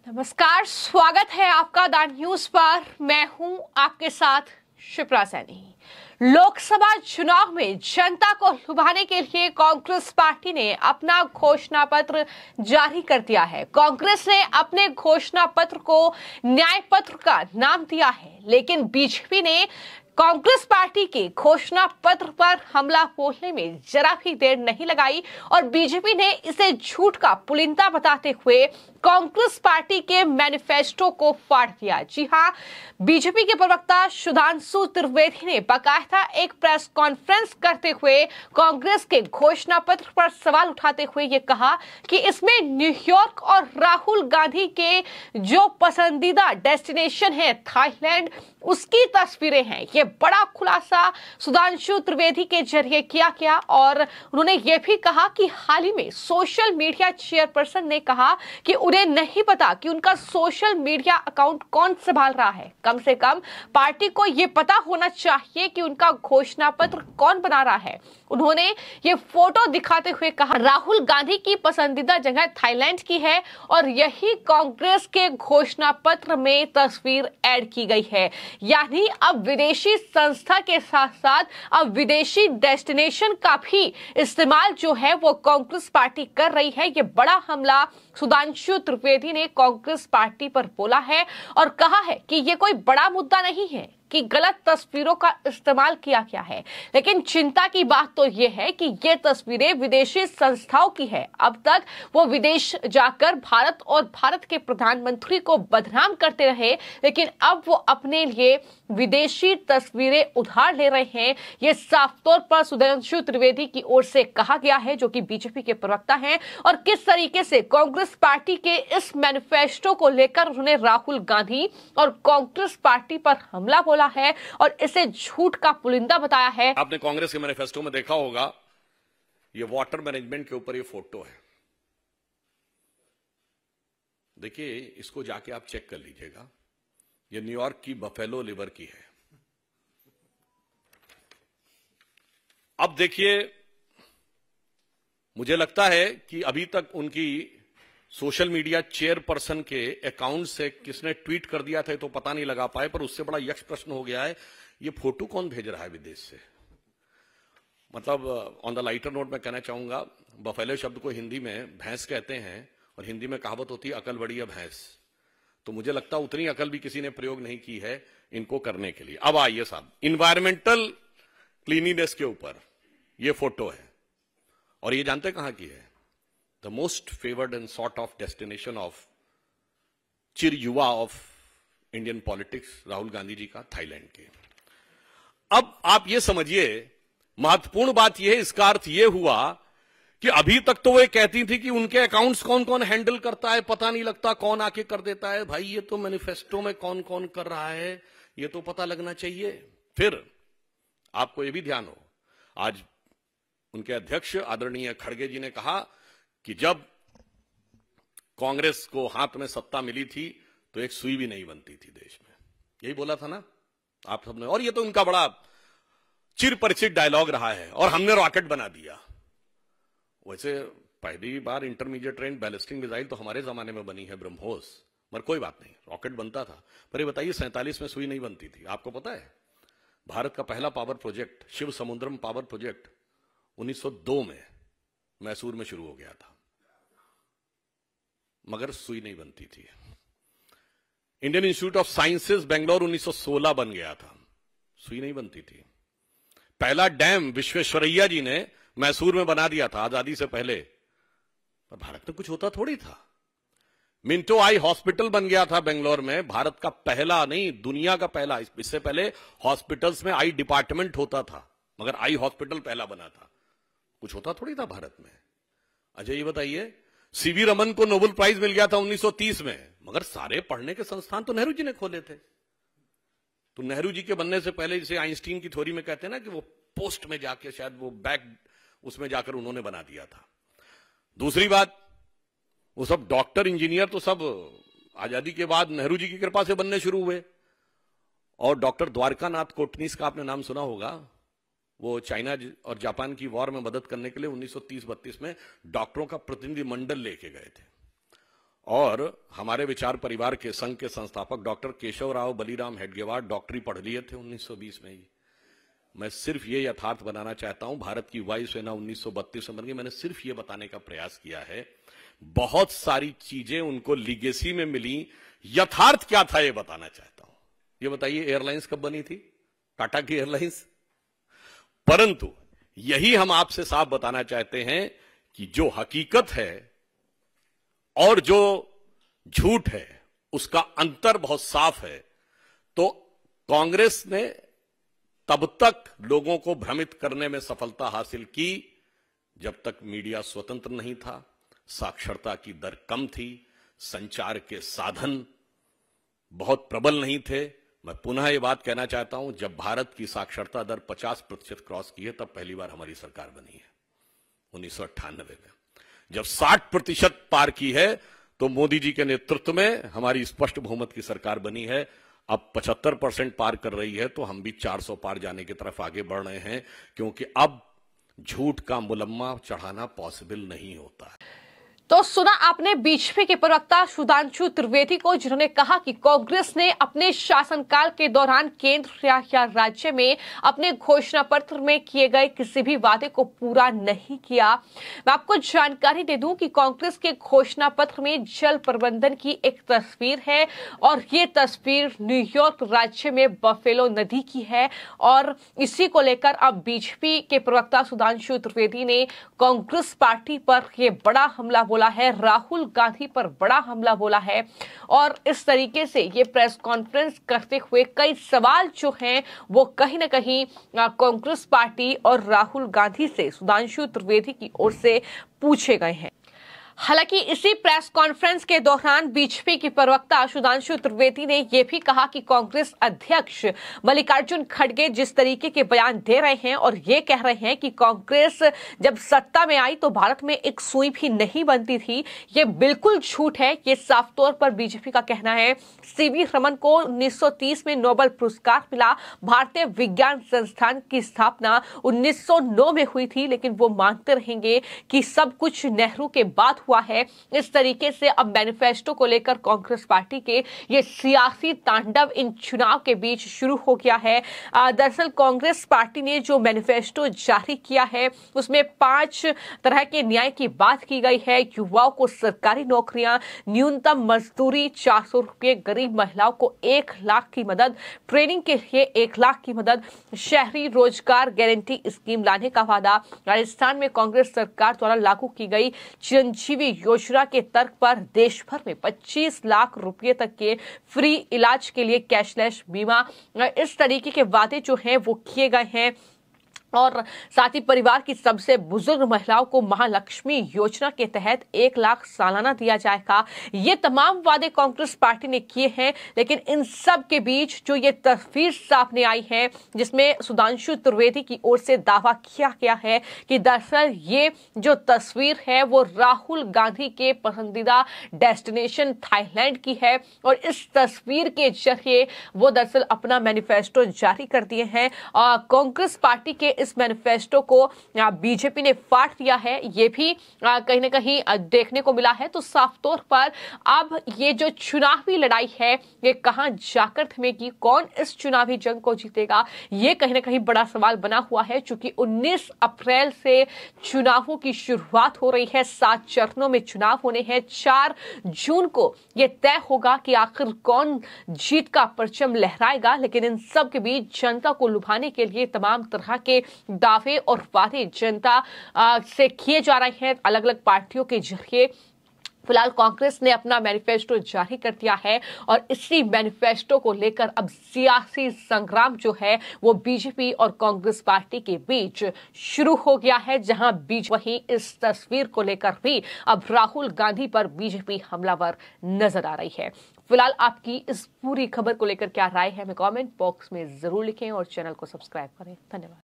नमस्कार, स्वागत है आपका द न्यूज पर। मैं हूं आपके साथ शिप्रा सैनी। लोकसभा चुनाव में जनता को लुभाने के लिए कांग्रेस पार्टी ने अपना घोषणा पत्र जारी कर दिया है। कांग्रेस ने अपने घोषणा पत्र को न्याय पत्र का नाम दिया है, लेकिन बीजेपी ने कांग्रेस पार्टी के घोषणा पत्र पर हमला बोलने में जरा भी देर नहीं लगाई और बीजेपी ने इसे झूठ का पुलिंदा बताते हुए कांग्रेस पार्टी के मैनिफेस्टो को फाड़ दिया। जी हां, बीजेपी के प्रवक्ता सुधांशु त्रिवेदी ने बाकायदा एक प्रेस कॉन्फ्रेंस करते हुए कांग्रेस के घोषणा पत्र पर सवाल उठाते हुए ये कहा कि इसमें न्यूयॉर्क और राहुल गांधी के जो पसंदीदा डेस्टिनेशन है थाईलैंड, उसकी तस्वीरें हैं। ये बड़ा खुलासा सुधांशु त्रिवेदी के जरिए किया गया और उन्होंने ये भी कहा कि हाल ही में सोशल मीडिया चेयरपर्सन ने कहा कि उन्हें नहीं पता कि उनका सोशल मीडिया अकाउंट कौन संभाल रहा है। कम से कम पार्टी को यह पता होना चाहिए कि उनका घोषणा पत्र कौन बना रहा है। उन्होंने ये फोटो दिखाते हुए कहा राहुल गांधी की पसंदीदा जगह थाईलैंड की है और यही कांग्रेस के घोषणा पत्र में तस्वीर ऐड की गई है। यानी अब विदेशी संस्था के साथ साथ अब विदेशी डेस्टिनेशन का भी इस्तेमाल जो है वो कांग्रेस पार्टी कर रही है। ये बड़ा हमला सुधांशु त्रिवेदी ने कांग्रेस पार्टी पर बोला है और कहा है कि ये कोई बड़ा मुद्दा नहीं है कि गलत तस्वीरों का इस्तेमाल किया गया है, लेकिन चिंता की बात तो यह है कि ये तस्वीरें विदेशी संस्थाओं की है। अब तक वो विदेश जाकर भारत और भारत के प्रधानमंत्री को बदनाम करते रहे, लेकिन अब वो अपने लिए विदेशी तस्वीरें उधार ले रहे हैं। ये साफ तौर पर सुधांशु त्रिवेदी की ओर से कहा गया है, जो कि बीजेपी के प्रवक्ता हैं, और किस तरीके से कांग्रेस पार्टी के इस मैनिफेस्टो को लेकर उन्होंने राहुल गांधी और कांग्रेस पार्टी पर हमला बोला है और इसे झूठ का पुलिंदा बताया है। आपने कांग्रेस के मैनिफेस्टो में देखा होगा, ये वाटर मैनेजमेंट के ऊपर ये फोटो है। देखिए, इसको जाके आप चेक कर लीजिएगा। ये न्यूयॉर्क की बफेलो लिवर की है। अब देखिए, मुझे लगता है कि अभी तक उनकी सोशल मीडिया चेयरपर्सन के अकाउंट से किसने ट्वीट कर दिया था तो पता नहीं लगा पाए, पर उससे बड़ा यक्ष प्रश्न हो गया है, ये फोटो कौन भेज रहा है विदेश से। मतलब ऑन द लाइटर नोट मैं कहना चाहूंगा, बफेलो शब्द को हिंदी में भैंस कहते हैं और हिंदी में कहावत होती है अकल बड़ी है भैंस। तो मुझे लगता है उतनी अकल भी किसी ने प्रयोग नहीं की है इनको करने के लिए। अब आइए साहब, इन्वायरमेंटल क्लीनिनेस के ऊपर ये फोटो है और ये जानते कहां की है? The most favored and sought of destination of चिर युवा of Indian politics Rahul Gandhi ji का थाईलैंड के। अब आप ये समझिए, महत्वपूर्ण बात यह है, इसका अर्थ यह हुआ कि अभी तक तो वे कहती थी कि उनके अकाउंट्स कौन कौन हैंडल करता है पता नहीं लगता, कौन आके कर देता है। भाई ये तो मैनिफेस्टो में कौन कौन कर रहा है ये तो पता लगना चाहिए। फिर आपको यह भी ध्यान हो, आज उनके अध्यक्ष आदरणीय खड़गे जी ने कहा कि जब कांग्रेस को हाथ में सत्ता मिली थी तो एक सुई भी नहीं बनती थी देश में। यही बोला था ना आप सबने, और ये तो उनका बड़ा चिर परिचित डायलॉग रहा है। और हमने रॉकेट बना दिया। वैसे पहली बार इंटरमीडिएट रेंज बैलिस्टिक मिसाइल तो हमारे जमाने में बनी है, ब्रह्मोस, मगर कोई बात नहीं, रॉकेट बनता था। पर ये बताइए 47 में सुई नहीं बनती थी। आपको पता है भारत का पहला पावर प्रोजेक्ट शिव समुद्रम पावर प्रोजेक्ट 1902 में मैसूर में शुरू हो गया था, मगर सुई नहीं बनती थी। Indian institute of sciences Bangalore 1916 बन गया था, सुई नहीं बनती थी। पहला डैम विश्वेश्वरैया जी ने मैसूर में बना दिया था आजादी से पहले, पर भारत में कुछ होता थोड़ी था। मिंटो आई हॉस्पिटल बन गया था बेंगलोर में, भारत का पहला नहीं दुनिया का पहला। इससे पहले हॉस्पिटल्स में आई डिपार्टमेंट होता था, मगर आई हॉस्पिटल पहला बना था। कुछ होता थोड़ी था भारत में। अच्छा ये बताइए, सीवी रमन को नोबेल प्राइज मिल गया था 1930 में, मगर सारे पढ़ने के संस्थान तो नेहरू जी ने खोले थे। तो नेहरू जी के बनने से पहले, जैसे आइंस्टीन की थ्योरी में कहते हैं ना कि वो पोस्ट में जाके शायद वो बैक उसमें जाकर उन्होंने बना दिया था। दूसरी बात, वो सब डॉक्टर इंजीनियर तो सब आजादी के बाद नेहरू जी की कृपा से बनने शुरू हुए। और डॉक्टर द्वारकानाथ कोटनीस का आपने नाम सुना होगा, वो चाइना और जापान की वॉर में मदद करने के लिए 1930-32 में डॉक्टरों का प्रतिनिधि मंडल लेके गए थे। और हमारे विचार परिवार के संघ के संस्थापक डॉक्टर केशव राव बलीराम हेडगेवार डॉक्टरी पढ़ लिए थे 1920 में ही। मैं सिर्फ ये यथार्थ बनाना चाहता हूं, भारत की वायुसेना 1932 में बन गई। मैंने सिर्फ ये बताने का प्रयास किया है, बहुत सारी चीजें उनको लीगेसी में मिली, यथार्थ क्या था ये बताना चाहता हूं। ये बताइए एयरलाइंस कब बनी थी? टाटा की एयरलाइंस। परंतु यही हम आपसे साफ बताना चाहते हैं कि जो हकीकत है और जो झूठ है उसका अंतर बहुत साफ है। तो कांग्रेस ने तब तक लोगों को भ्रमित करने में सफलता हासिल की जब तक मीडिया स्वतंत्र नहीं था, साक्षरता की दर कम थी, संचार के साधन बहुत प्रबल नहीं थे। मैं पुनः ये बात कहना चाहता हूं, जब भारत की साक्षरता दर 50% क्रॉस की है तब पहली बार हमारी सरकार बनी है 1998 में। जब 60% पार की है तो मोदी जी के नेतृत्व में हमारी स्पष्ट बहुमत की सरकार बनी है। अब 75% पार कर रही है, तो हम भी 400 पार जाने की तरफ आगे बढ़ रहे हैं, क्योंकि अब झूठ का मुलम्मा चढ़ाना पॉसिबल नहीं होता है। तो सुना आपने बीजेपी के प्रवक्ता सुधांशु त्रिवेदी को, जिन्होंने कहा कि कांग्रेस ने अपने शासनकाल के दौरान केंद्र या राज्य में अपने घोषणा पत्र में किए गए किसी भी वादे को पूरा नहीं किया। मैं आपको जानकारी दे दूं कि कांग्रेस के घोषणा पत्र में जल प्रबंधन की एक तस्वीर है और ये तस्वीर न्यूयॉर्क राज्य में बफेलो नदी की है। और इसी को लेकर अब बीजेपी के प्रवक्ता सुधांशु त्रिवेदी ने कांग्रेस पार्टी पर यह बड़ा हमला बोला है, राहुल गांधी पर बड़ा हमला बोला है। और इस तरीके से ये प्रेस कॉन्फ्रेंस करते हुए कई सवाल जो हैं वो कहीं ना कहीं कांग्रेस पार्टी और राहुल गांधी से सुधांशु त्रिवेदी की ओर से पूछे गए हैं। हालांकि इसी प्रेस कॉन्फ्रेंस के दौरान बीजेपी के प्रवक्ता सुधांशु त्रिवेदी ने यह भी कहा कि कांग्रेस अध्यक्ष मल्लिकार्जुन खड़गे जिस तरीके के बयान दे रहे हैं और ये कह रहे हैं कि कांग्रेस जब सत्ता में आई तो भारत में एक सुई भी नहीं बनती थी, ये बिल्कुल झूठ है। ये साफ तौर पर बीजेपी का कहना है। सीवी रमन को 1930 में नोबेल पुरस्कार मिला। भारतीय विज्ञान संस्थान की स्थापना 1909 में हुई थी, लेकिन वो मानते रहेंगे कि सब कुछ नेहरू के बाद हुआ है। इस तरीके से अब मैनिफेस्टो को लेकर कांग्रेस पार्टी के ये सियासी तांडव इन चुनाव के बीच शुरू हो गया है। दरअसल कांग्रेस पार्टी ने जो मैनिफेस्टो जारी किया है उसमें 5 तरह के न्याय की बात की गई है। युवाओं को सरकारी नौकरियां, न्यूनतम मजदूरी 400 रुपये, गरीब महिलाओं को 1 लाख की मदद, ट्रेनिंग के लिए 1 लाख की मदद, शहरी रोजगार गारंटी स्कीम लाने का वादा। राजस्थान में कांग्रेस सरकार द्वारा लागू की गई चिरंजीवी योजना के तर्क पर देश भर में 25 लाख रुपए तक के फ्री इलाज के लिए कैशलेस बीमा, इस तरीके के वादे जो हैं वो किए गए हैं। और साथ ही परिवार की सबसे बुजुर्ग महिलाओं को महालक्ष्मी योजना के तहत 1 लाख सालाना दिया जाएगा। ये तमाम वादे कांग्रेस पार्टी ने किए हैं, लेकिन इन सब के बीच जो ये तस्वीर सामने आई है जिसमें सुधांशु त्रिवेदी की ओर से दावा किया गया है कि दरअसल ये जो तस्वीर है वो राहुल गांधी के पसंदीदा डेस्टिनेशन थाईलैंड की है और इस तस्वीर के जरिए वो दरअसल अपना मैनिफेस्टो जारी कर दिए हैं। कांग्रेस पार्टी के इस मैनिफेस्टो को बीजेपी ने फाड़ दिया है, ये भी कहीं ना कहीं देखने को मिला है। तो साफ तौर पर अब ये जो चुनावी लड़ाई है ये कहां जाकर थमेगी, कौन इस चुनावी जंग को जीतेगा, ये कहीं ना कहीं बड़ा सवाल बना हुआ है। चूंकि 19 अप्रैल से चुनावों की शुरुआत हो रही है, 7 चरणों में चुनाव होने हैं। 4 जून को ये तय होगा कि आखिर कौन जीत का परचम लहराएगा। लेकिन इन सब के बीच जनता को लुभाने के लिए तमाम तरह के दावे और वादे जनता से किए जा रहे हैं अलग अलग पार्टियों के जरिए। फिलहाल कांग्रेस ने अपना मैनिफेस्टो जारी कर दिया है और इसी मैनिफेस्टो को लेकर अब सियासी संग्राम जो है वो बीजेपी और कांग्रेस पार्टी के बीच शुरू हो गया है, जहां वहीं इस तस्वीर को लेकर भी अब राहुल गांधी पर बीजेपी हमलावर नजर आ रही है। फिलहाल आपकी इस पूरी खबर को लेकर क्या राय है हमें कमेंट बॉक्स में जरूर लिखें और चैनल को सब्सक्राइब करें। धन्यवाद।